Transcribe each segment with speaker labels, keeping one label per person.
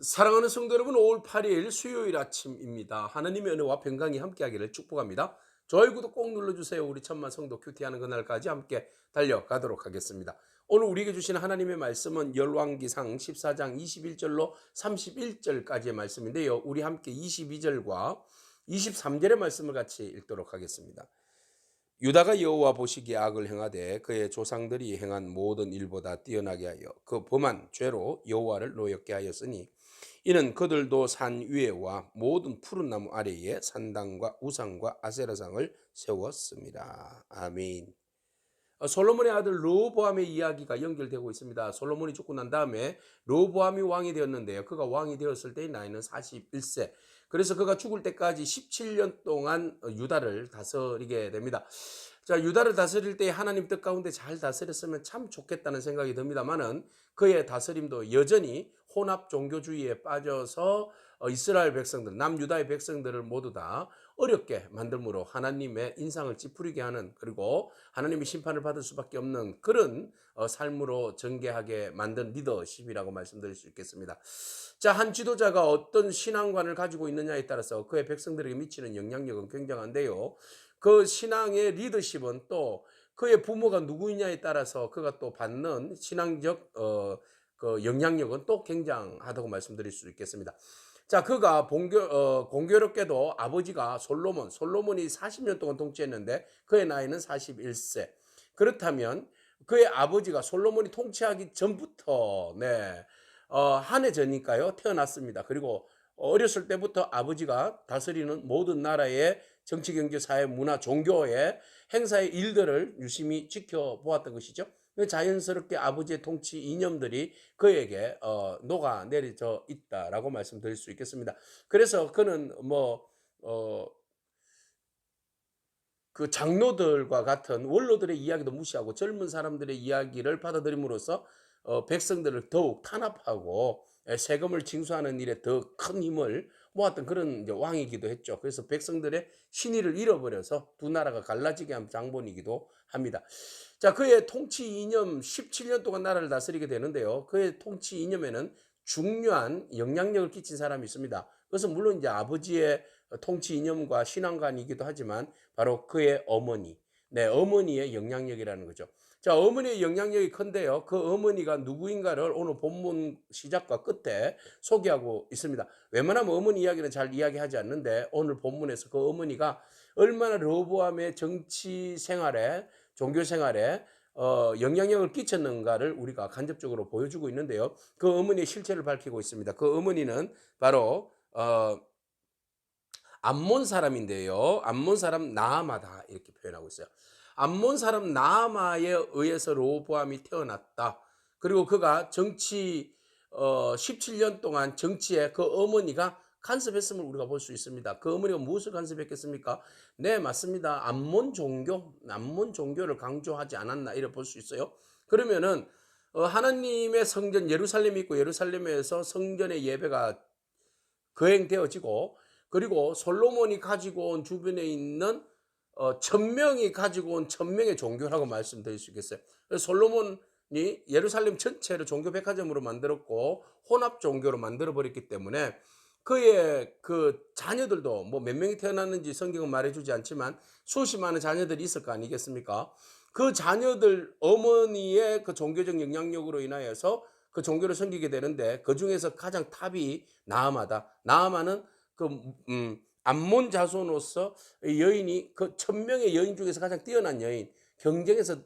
Speaker 1: 사랑하는 성도 여러분, 5월 8일 수요일 아침입니다. 하나님의 은혜와 평강이 함께하기를 축복합니다. 저희 구독 꼭 눌러주세요. 우리 천만 성도 큐티하는 그날까지 함께 달려가도록 하겠습니다. 오늘 우리에게 주신 하나님의 말씀은 열왕기상 14장 21절로 31절까지의 말씀인데요. 우리 함께 22절과 23절의 말씀을 같이 읽도록 하겠습니다. 유다가 여호와 보시기에 악을 행하되 그의 조상들이 행한 모든 일보다 뛰어나게 하여 그 범한 죄로 여호와를 노엽게 하였으니 이는 그들도 산 위에와 모든 푸른 나무 아래에 산당과 우상과 아세라상을 세웠습니다. 아멘. 솔로몬의 아들 르호보암의 이야기가 연결되고 있습니다. 솔로몬이 죽고 난 다음에 르호보암이 왕이 되었는데요. 그가 왕이 되었을 때의 나이는 41세. 그래서 그가 죽을 때까지 17년 동안 유다를 다스리게 됩니다. 자, 유다를 다스릴 때 하나님 뜻 가운데 잘 다스렸으면 참 좋겠다는 생각이 듭니다만은 그의 다스림도 여전히 혼합 종교주의에 빠져서 이스라엘 백성들, 남유다의 백성들을 모두 다 어렵게 만들므로 하나님의 인상을 찌푸리게 하는, 그리고 하나님의 심판을 받을 수밖에 없는 그런 삶으로 전개하게 만든 리더십이라고 말씀드릴 수 있겠습니다. 자, 한 지도자가 어떤 신앙관을 가지고 있느냐에 따라서 그의 백성들에게 미치는 영향력은 굉장한데요. 그 신앙의 리더십은 또 그의 부모가 누구이냐에 따라서 그가 또 받는 신앙적 그 영향력은 또 굉장하다고 말씀드릴 수 있겠습니다. 자, 그가 공교롭게도 아버지가 솔로몬이 40년 동안 통치했는데 그의 나이는 41세. 그렇다면 그의 아버지가 솔로몬이 통치하기 전부터 한 해 전이니까요, 태어났습니다. 그리고 어렸을 때부터 아버지가 다스리는 모든 나라의 정치, 경제, 사회, 문화, 종교의 행사의 일들을 유심히 지켜보았던 것이죠. 자연스럽게 아버지의 통치 이념들이 그에게 녹아내려져 있다라고 말씀드릴 수 있겠습니다. 그래서 그는 그 장로들과 같은 원로들의 이야기도 무시하고 젊은 사람들의 이야기를 받아들임으로써 백성들을 더욱 탄압하고 세금을 징수하는 일에 더 큰 힘을 모았던 그런 이제 왕이기도 했죠. 그래서 백성들의 신의를 잃어버려서 두 나라가 갈라지게 한 장본이기도 합니다. 자, 그의 통치 이념 17년 동안 나라를 다스리게 되는데요. 그의 통치 이념에는 중요한 영향력을 끼친 사람이 있습니다. 그것은 물론 이제 아버지의 통치 이념과 신앙관이기도 하지만 바로 그의 어머니, 어머니의 영향력이라는 거죠. 자, 어머니의 영향력이 큰데요. 그 어머니가 누구인가를 오늘 본문 시작과 끝에 소개하고 있습니다. 웬만하면 어머니 이야기는 잘 이야기하지 않는데 오늘 본문에서 그 어머니가 얼마나 르호보암의 정치 생활에, 종교 생활에 영향력을 끼쳤는가를 우리가 간접적으로 보여주고 있는데요. 그 어머니의 실체를 밝히고 있습니다. 그 어머니는 바로 암몬 사람인데요. 암몬 사람 나아마다 이렇게 표현하고 있어요. 암몬 사람 나아마에 의해서 르호보암이 태어났다. 그리고 그가 정치 17년 동안 정치에 그 어머니가 간섭했음을 우리가 볼 수 있습니다. 그 어머니가 무엇을 간섭했겠습니까? 네, 맞습니다. 암몬 종교를 강조하지 않았나 이렇게 볼 수 있어요. 그러면은 하나님의 성전 예루살렘이 있고 예루살렘에서 성전의 예배가 거행되어지고, 그리고 솔로몬이 가지고 온 주변에 있는 1000명이 가지고 온 1000명의 종교라고 말씀드릴 수 있겠어요. 솔로몬이 예루살렘 전체를 종교 백화점으로 만들었고 혼합 종교로 만들어 버렸기 때문에 그의 그 자녀들도 뭐 몇 명이 태어났는지 성경은 말해주지 않지만 수십 많은 자녀들이 있을 거 아니겠습니까? 그 자녀들 어머니의 그 종교적 영향력으로 인하여서 그 종교를 섬기게 되는데, 그 중에서 가장 탑이 나아마다. 나아마는 그 암몬 자손으로서 여인이 그 1000명의 여인 중에서 가장 뛰어난 여인, 경쟁에서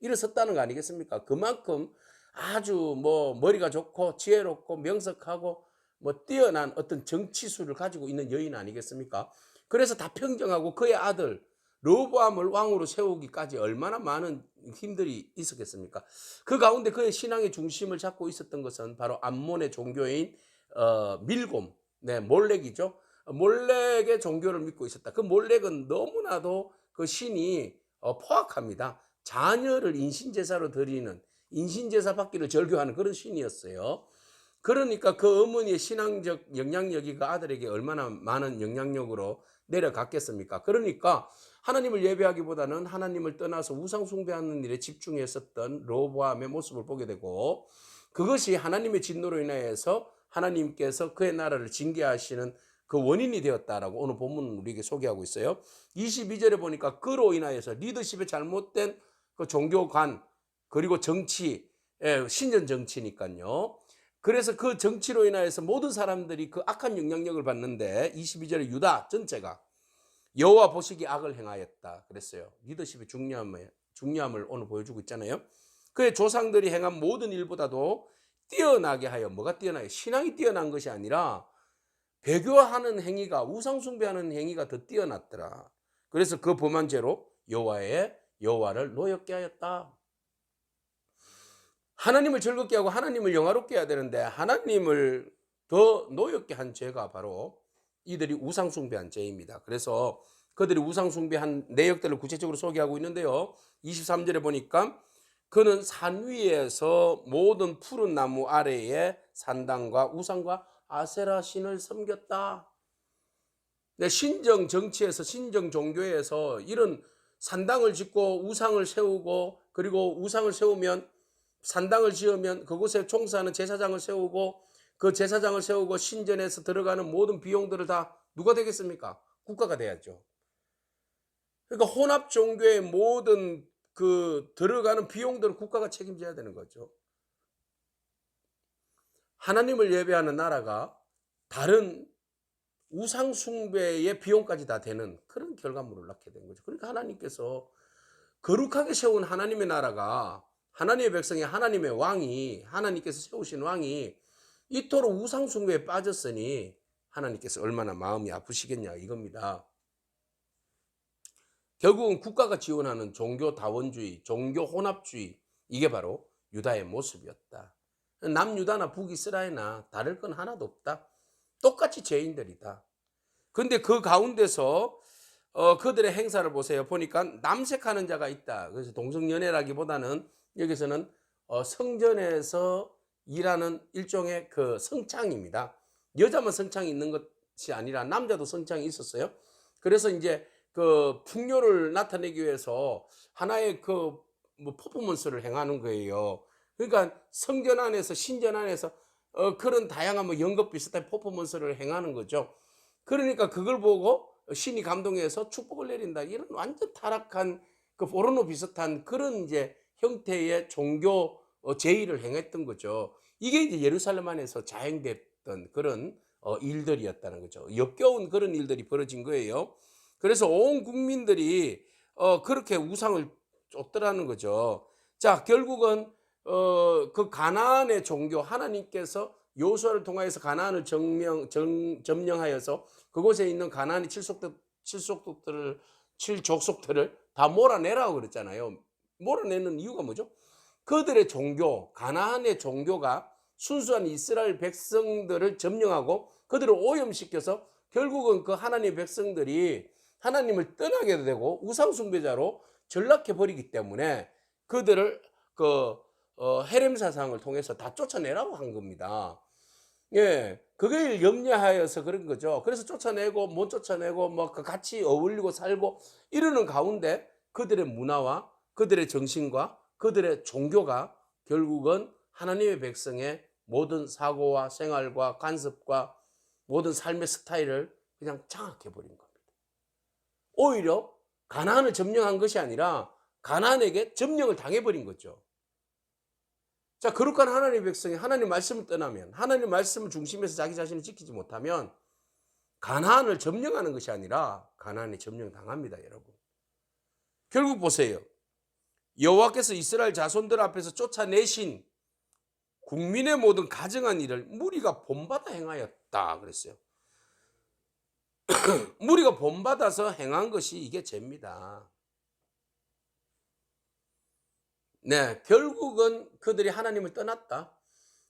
Speaker 1: 일어섰다는 거 아니겠습니까? 그만큼 아주 뭐 머리가 좋고 지혜롭고 명석하고 뭐 뛰어난 어떤 정치수를 가지고 있는 여인 아니겠습니까? 그래서 다 평정하고 그의 아들 르호보암을 왕으로 세우기까지 얼마나 많은 힘들이 있었겠습니까? 그 가운데 그의 신앙의 중심을 잡고 있었던 것은 바로 암몬의 종교인 밀곰, 몰렉이죠. 몰렉의 종교를 믿고 있었다. 그 몰렉은 너무나도 그 신이 포악합니다. 자녀를 인신제사로 드리는, 인신제사 받기를 절교하는 그런 신이었어요. 그러니까 그 어머니의 신앙적 영향력이 그 아들에게 얼마나 많은 영향력으로 내려갔겠습니까? 그러니까 하나님을 예배하기보다는 하나님을 떠나서 우상 숭배하는 일에 집중했었던 르호보암의 모습을 보게 되고, 그것이 하나님의 진노로 인하여서 하나님께서 그의 나라를 징계하시는 그 원인이 되었다라고 오늘 본문은 우리에게 소개하고 있어요. 22절에 보니까 그로 인하여서 리더십의 잘못된 그 종교관 그리고 정치, 신전 정치니까요. 그래서 그 정치로 인하여서 모든 사람들이 그 악한 영향력을 받는데 22절에 유다 전체가 여호와 보시기에 악을 행하였다 그랬어요. 리더십의 중요함을 오늘 보여주고 있잖아요. 그의 조상들이 행한 모든 일보다도 뛰어나게 하여 뭐가 뛰어나요? 신앙이 뛰어난 것이 아니라 배교하는 행위가 우상 숭배하는 행위가 더 뛰어났더라. 그래서 그 범한 죄로 여호와를 노엽게 하였다. 하나님을 즐겁게 하고 하나님을 영화롭게 해야 되는데 하나님을 더 노엽게 한 죄가 바로 이들이 우상 숭배한 죄입니다. 그래서 그들이 우상 숭배한 내역들을 구체적으로 소개하고 있는데요. 23절에 보니까 그는 산 위에서 모든 푸른 나무 아래에 산당과 우상과 아세라 신을 섬겼다. 신정 정치에서 신정 종교에서 이런 산당을 짓고 우상을 세우고 그리고 우상을 세우면 산당을 지으면 그곳에 총사하는 제사장을 세우고 그 제사장을 세우고 신전에서 들어가는 모든 비용들을 다 누가 되겠습니까? 국가가 돼야죠. 그러니까 혼합 종교의 모든 그 들어가는 비용들을 국가가 책임져야 되는 거죠. 하나님을 예배하는 나라가 다른 우상 숭배의 비용까지 다 되는 그런 결과물을 낳게 된 거죠. 그러니까 하나님께서 거룩하게 세운 하나님의 나라가 하나님의 백성이 하나님의 왕이 하나님께서 세우신 왕이 이토록 우상 숭배에 빠졌으니 하나님께서 얼마나 마음이 아프시겠냐 이겁니다. 결국은 국가가 지원하는 종교 다원주의, 종교 혼합주의 이게 바로 유다의 모습이었다. 남유다나 북이스라엘이나 다를 건 하나도 없다. 똑같이 죄인들이다. 그런데 그 가운데서 그들의 행사를 보세요. 보니까 남색하는 자가 있다. 그래서 동성연애라기보다는 여기서는 성전에서 일하는 일종의 그 성창입니다. 여자만 성창이 있는 것이 아니라 남자도 성창이 있었어요. 그래서 이제 그 풍요를 나타내기 위해서 하나의 그 뭐 퍼포먼스를 행하는 거예요. 그러니까 성전 안에서 신전 안에서 그런 다양한 뭐 연극 비슷한 퍼포먼스를 행하는 거죠. 그러니까 그걸 보고 신이 감동해서 축복을 내린다. 이런 완전 타락한 그 포르노 비슷한 그런 이제 형태의 종교 제의를 행했던 거죠. 이게 이제 예루살렘 안에서 자행됐던 그런 일들이었다는 거죠. 역겨운 그런 일들이 벌어진 거예요. 그래서 온 국민들이 그렇게 우상을 쫓더라는 거죠. 자, 결국은 그 가나안의 종교 하나님께서 여호수아를 통하여서 가나안을 점령하여서 그곳에 있는 가나안의 칠족속들을 다 몰아내라고 그랬잖아요. 몰아내는 이유가 뭐죠? 그들의 종교, 가나안의 종교가 순수한 이스라엘 백성들을 점령하고 그들을 오염시켜서 결국은 그 하나님의 백성들이 하나님을 떠나게 되고 우상 숭배자로 전락해 버리기 때문에 그들을 헤렘 사상을 통해서 다 쫓아내라고 한 겁니다. 예, 그걸 염려하여서 그런 거죠. 그래서 쫓아내고 못 쫓아내고 뭐 같이 어울리고 살고 이러는 가운데 그들의 문화와 그들의 정신과 그들의 종교가 결국은 하나님의 백성의 모든 사고와 생활과 간섭과 모든 삶의 스타일을 그냥 장악해 버린 겁니다. 오히려 가나안을 점령한 것이 아니라 가나안에게 점령을 당해버린 거죠. 자, 거룩한 하나님의 백성이 하나님 말씀을 떠나면 하나님 말씀을 중심에서 자기 자신을 지키지 못하면 가나안을 점령하는 것이 아니라 가나안에 점령당합니다, 여러분. 결국 보세요. 여호와께서 이스라엘 자손들 앞에서 쫓아내신 국민의 모든 가증한 일을 무리가 본받아 행하였다 그랬어요. 무리가 본받아서 행한 것이 이게 죄입니다. 네, 결국은 그들이 하나님을 떠났다.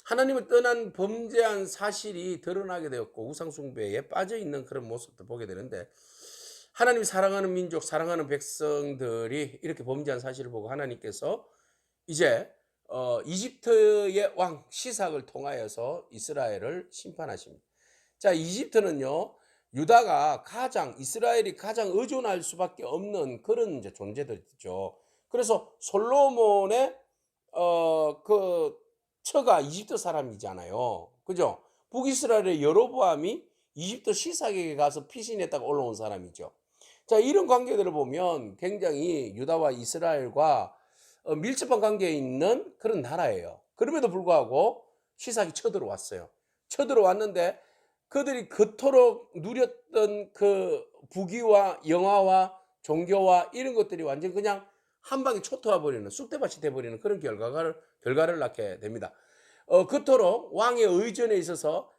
Speaker 1: 하나님을 떠난 범죄한 사실이 드러나게 되었고 우상숭배에 빠져있는 그런 모습도 보게 되는데 하나님 사랑하는 민족, 사랑하는 백성들이 이렇게 범죄한 사실을 보고 하나님께서 이제 이집트의 왕 시삭을 통하여서 이스라엘을 심판하십니다. 자, 이집트는요, 유다가 이스라엘이 가장 의존할 수밖에 없는 그런 이제 존재들이죠. 그래서 솔로몬의 그 처가 이집트 사람이잖아요. 그죠? 북이스라엘의 여로보암이 이집트 시삭에게 가서 피신했다가 올라온 사람이죠. 자, 이런 관계들을 보면 굉장히 유다와 이스라엘과 밀접한 관계에 있는 그런 나라예요. 그럼에도 불구하고 시삭이 쳐들어왔어요. 쳐들어왔는데 그들이 그토록 누렸던 그 부귀와 영화와 종교와 이런 것들이 완전 그냥 한 방에 초토화 버리는 쑥대밭이 돼버리는 그런 결과를 낳게 됩니다. 그토록 왕의 의전에 있어서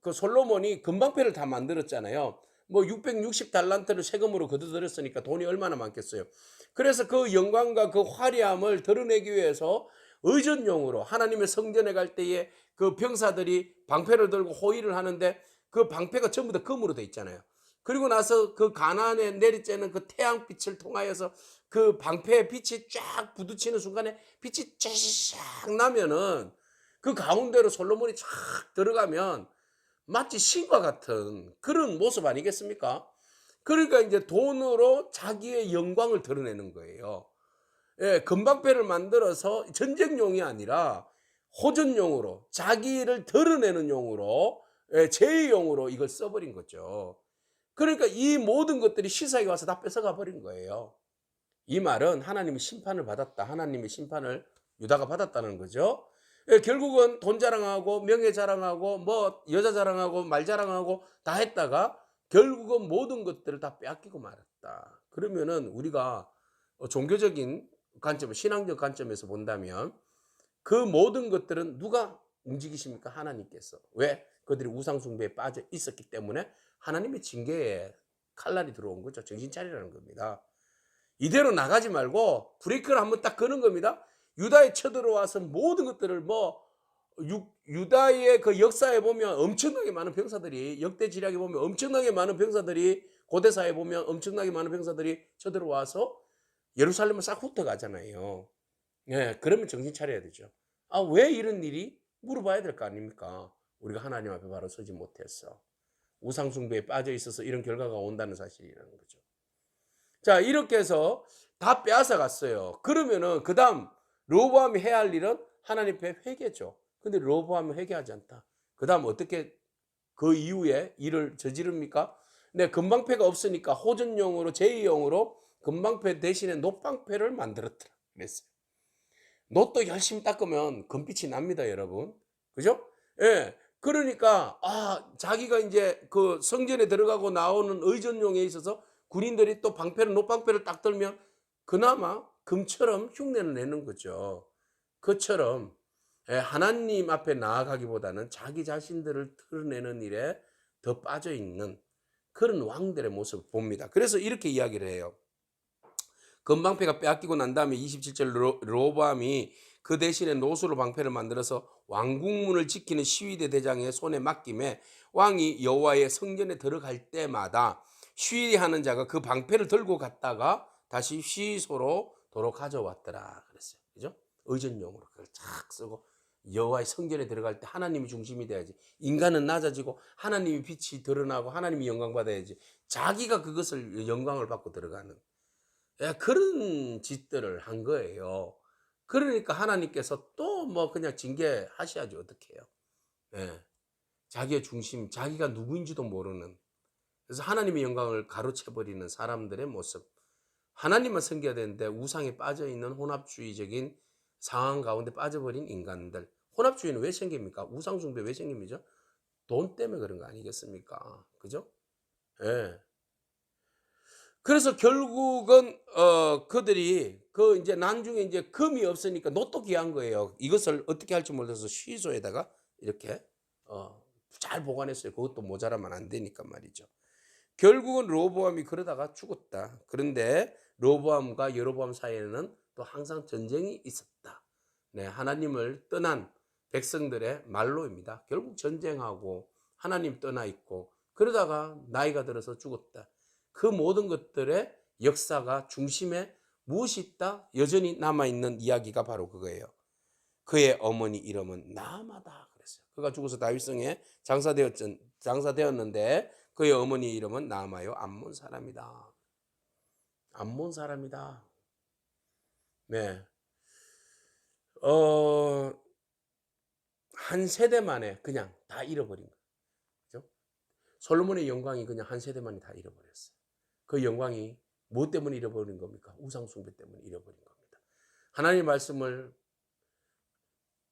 Speaker 1: 그 솔로몬이 금방패를 다 만들었잖아요. 뭐 660달란트를 세금으로 거둬들였으니까 돈이 얼마나 많겠어요. 그래서 그 영광과 그 화려함을 드러내기 위해서 의전용으로 하나님의 성전에 갈 때에 그 병사들이 방패를 들고 호위를 하는데 그 방패가 전부 다 금으로 돼 있잖아요. 그리고 나서 그 가나안에 내리쬐는 그 태양빛을 통하여서 그 방패에 빛이 쫙 부딪히는 순간에 빛이 쫙 나면은 그 가운데로 솔로몬이 쫙 들어가면 마치 신과 같은 그런 모습 아니겠습니까? 그러니까 이제 돈으로 자기의 영광을 드러내는 거예요. 예, 금방패를 만들어서 전쟁용이 아니라 호전용으로 자기를 드러내는 용으로 예, 제의용으로 이걸 써버린 거죠. 그러니까 이 모든 것들이 시사에 와서 다 뺏어가 버린 거예요. 이 말은 하나님이 심판을 받았다. 하나님의 심판을 유다가 받았다는 거죠. 예, 결국은 돈 자랑하고 명예 자랑하고 뭐 여자 자랑하고 말 자랑하고 다 했다가 결국은 모든 것들을 다 빼앗기고 말았다. 그러면은 우리가 종교적인 관점, 신앙적 관점에서 본다면 그 모든 것들은 누가 움직이십니까? 하나님께서. 왜? 그들이 우상숭배에 빠져 있었기 때문에 하나님의 징계에 칼날이 들어온 거죠. 정신 차리라는 겁니다. 이대로 나가지 말고 브레이크를 한번 딱 거는 겁니다. 유다에 쳐들어와서 모든 것들을 뭐 유다의 그 역사에 보면 엄청나게 많은 병사들이 역대 지략에 보면 엄청나게 많은 병사들이 고대사에 보면 엄청나게 많은 병사들이 쳐들어와서 예루살렘을 싹 훑어가잖아요. 예, 그러면 정신 차려야 되죠. 아, 왜 이런 일이 물어봐야 될 거 아닙니까? 우리가 하나님 앞에 바로 서지 못했어. 우상숭배에 빠져 있어서 이런 결과가 온다는 사실이라는 거죠. 자, 이렇게 해서 다 빼앗아 갔어요. 그러면은 그 다음 로보암이 해야 할 일은 하나님 앞에 회개죠. 근데 로보암은 회개하지 않다. 그 다음 어떻게 그 이후에 일을 저지릅니까? 네, 금방패가 없으니까 호전용으로 제2용으로 금방패 대신에 놋방패를 만들었더라 그랬어요. 놋도 열심히 닦으면 금빛이 납니다, 여러분. 그죠? 예. 그러니까 자기가 이제 그 성전에 들어가고 나오는 의전용에 있어서 군인들이 또 방패를 놋방패를 딱 들면 그나마 금처럼 흉내를 내는 거죠. 그처럼 하나님 앞에 나아가기보다는 자기 자신들을 드러내는 일에 더 빠져 있는 그런 왕들의 모습을 봅니다. 그래서 이렇게 이야기를 해요. 금방패가 빼앗기고 난 다음에 27절 로보암이 그 대신에 노수로 방패를 만들어서 왕궁문을 지키는 시위대 대장의 손에 맡김에 왕이 여호와의 성전에 들어갈 때마다 시위하는 자가 그 방패를 들고 갔다가 다시 시소로 도로 가져왔더라 그랬어요. 그죠? 의전용으로 그걸 착 쓰고 여호와의 성전에 들어갈 때 하나님이 중심이 돼야지. 인간은 낮아지고 하나님이 빛이 드러나고 하나님이 영광 받아야지. 자기가 그것을 영광을 받고 들어가는 그런 짓들을 한 거예요. 그러니까 하나님께서 또 뭐 그냥 징계하셔야지 어떻게 해요. 예. 자기의 중심, 자기가 누구인지도 모르는 그래서 하나님의 영광을 가로채버리는 사람들의 모습. 하나님만 섬겨야 되는데 우상에 빠져있는 혼합주의적인 상황 가운데 빠져버린 인간들. 혼합주의는 왜 생깁니까? 우상숭배 왜 생깁니까? 돈 때문에 그런 거 아니겠습니까? 그죠? 예. 그래서 결국은 그들이 그 이제 나중에 이제 금이 없으니까 놋도 귀한 거예요. 이것을 어떻게 할지 몰라서 시소에다가 이렇게 잘 보관했어요. 그것도 모자라면 안 되니까 말이죠. 결국은 로보암이 그러다가 죽었다. 그런데 로보암과 여로보암 사이에는 또 항상 전쟁이 있었다. 네, 하나님을 떠난 백성들의 말로입니다. 결국 전쟁하고 하나님 떠나 있고 그러다가 나이가 들어서 죽었다. 그 모든 것들의 역사가 중심에 무엇이 있다? 여전히 남아있는 이야기가 바로 그거예요. 그의 어머니 이름은 나아마다 그랬어요. 그가 죽어서 다윗성에 장사되었는데 그의 어머니 이름은 나아마요 암몬 사람이다. 암몬 사람이다. 네. 한 세대 만에 그냥 다 잃어버린 거예요. 그죠? 솔로몬의 영광이 그냥 한 세대만이 다 잃어버렸어요. 그 영광이 뭐 때문에 잃어버린 겁니까? 우상숭배 때문에 잃어버린 겁니다. 하나님의 말씀을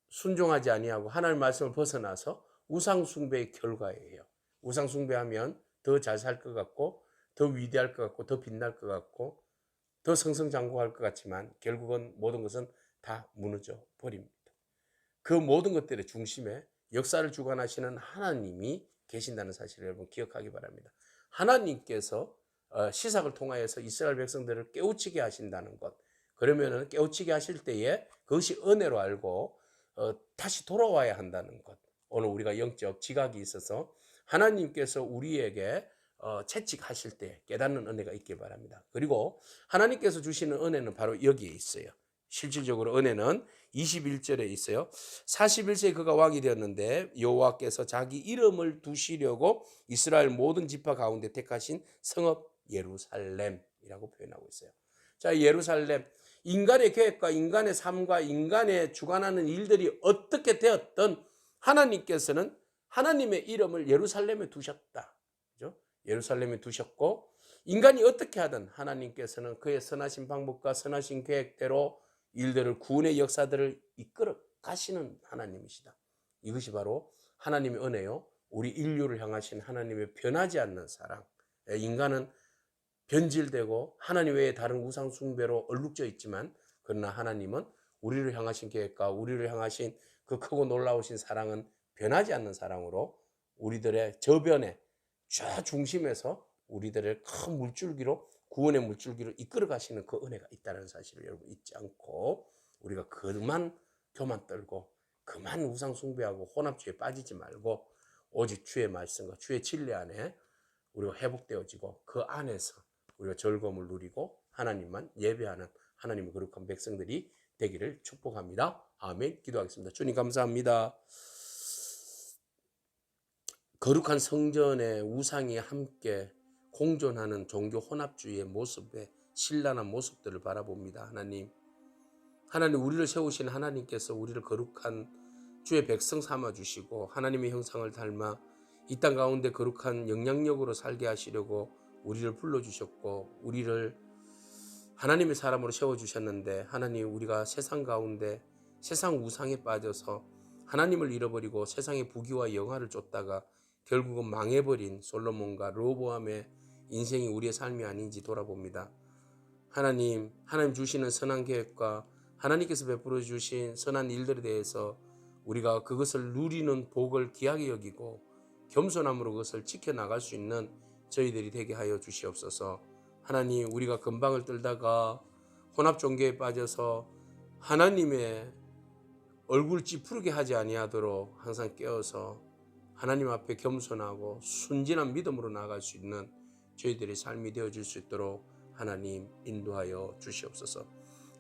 Speaker 1: 순종하지 아니하고 하나님의 말씀을 벗어나서 우상숭배의 결과예요. 우상숭배하면 더 잘 살 것 같고 더 위대할 것 같고 더 빛날 것 같고 더 승승장구할 것 같지만 결국은 모든 것은 다 무너져 버립니다. 그 모든 것들의 중심에 역사를 주관하시는 하나님이 계신다는 사실을 여러분 기억하기 바랍니다. 하나님께서 시삭을 통하여서 이스라엘 백성들을 깨우치게 하신다는 것, 그러면은 깨우치게 하실 때에 그것이 은혜로 알고 다시 돌아와야 한다는 것. 오늘 우리가 영적 지각이 있어서 하나님께서 우리에게 채찍하실 때 깨닫는 은혜가 있길 바랍니다. 그리고 하나님께서 주시는 은혜는 바로 여기에 있어요. 실질적으로 은혜는 21절에 있어요. 41세에 그가 왕이 되었는데 여호와께서 자기 이름을 두시려고 이스라엘 모든 지파 가운데 택하신 성읍 예루살렘이라고 표현하고 있어요. 자, 예루살렘, 인간의 계획과 인간의 삶과 인간의 주관하는 일들이 어떻게 되었든 하나님께서는 하나님의 이름을 예루살렘에 두셨다. 그죠? 예루살렘에 두셨고 인간이 어떻게 하든 하나님께서는 그의 선하신 방법과 선하신 계획대로 일들을 구원의 역사들을 이끌어 가시는 하나님이시다. 이것이 바로 하나님의 은혜요. 우리 인류를 향하신 하나님의 변하지 않는 사랑. 인간은 변질되고 하나님 외에 다른 우상 숭배로 얼룩져 있지만 그러나 하나님은 우리를 향하신 계획과 우리를 향하신 그 크고 놀라우신 사랑은 변하지 않는 사랑으로 우리들의 저변의 저 중심에서 우리들을 큰 물줄기로 구원의 물줄기로 이끌어 가시는 그 은혜가 있다는 사실을 여러분 잊지 않고 우리가 그만 교만 떨고 그만 우상 숭배하고 혼합주의에 빠지지 말고 오직 주의 말씀과 주의 진리 안에 우리가 회복되어지고 그 안에서 우리가 즐거움을 누리고 하나님만 예배하는 하나님의 거룩한 백성들이 되기를 축복합니다. 아멘. 기도하겠습니다. 주님 감사합니다. 거룩한 성전에 우상이 함께 공존하는 종교 혼합주의의 모습에 신랄한 모습들을 바라봅니다. 하나님 우리를 세우신 하나님께서 우리를 거룩한 주의 백성 삼아 주시고 하나님의 형상을 닮아 이 땅 가운데 거룩한 영향력으로 살게 하시려고 우리를 불러주셨고 우리를 하나님의 사람으로 세워주셨는데 하나님 우리가 세상 가운데 세상 우상에 빠져서 하나님을 잃어버리고 세상의 부귀와 영화를 쫓다가 결국은 망해버린 솔로몬과 르호보암의 인생이 우리의 삶이 아닌지 돌아봅니다. 하나님 주시는 선한 계획과 하나님께서 베풀어 주신 선한 일들에 대해서 우리가 그것을 누리는 복을 귀하게 여기고 겸손함으로 그것을 지켜나갈 수 있는 저희들이 되게 하여 주시옵소서. 하나님 우리가 건방을 떨다가 혼합종교에 빠져서 하나님의 얼굴 찌푸르게 하지 아니하도록 항상 깨어서 하나님 앞에 겸손하고 순진한 믿음으로 나아갈 수 있는 저희들의 삶이 되어질 수 있도록 하나님 인도하여 주시옵소서.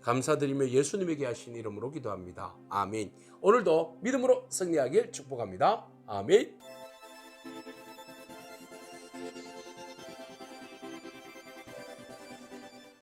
Speaker 1: 감사드리며 예수님에게 하신 이름으로 기도합니다. 아멘. 오늘도 믿음으로 승리하길 축복합니다. 아멘.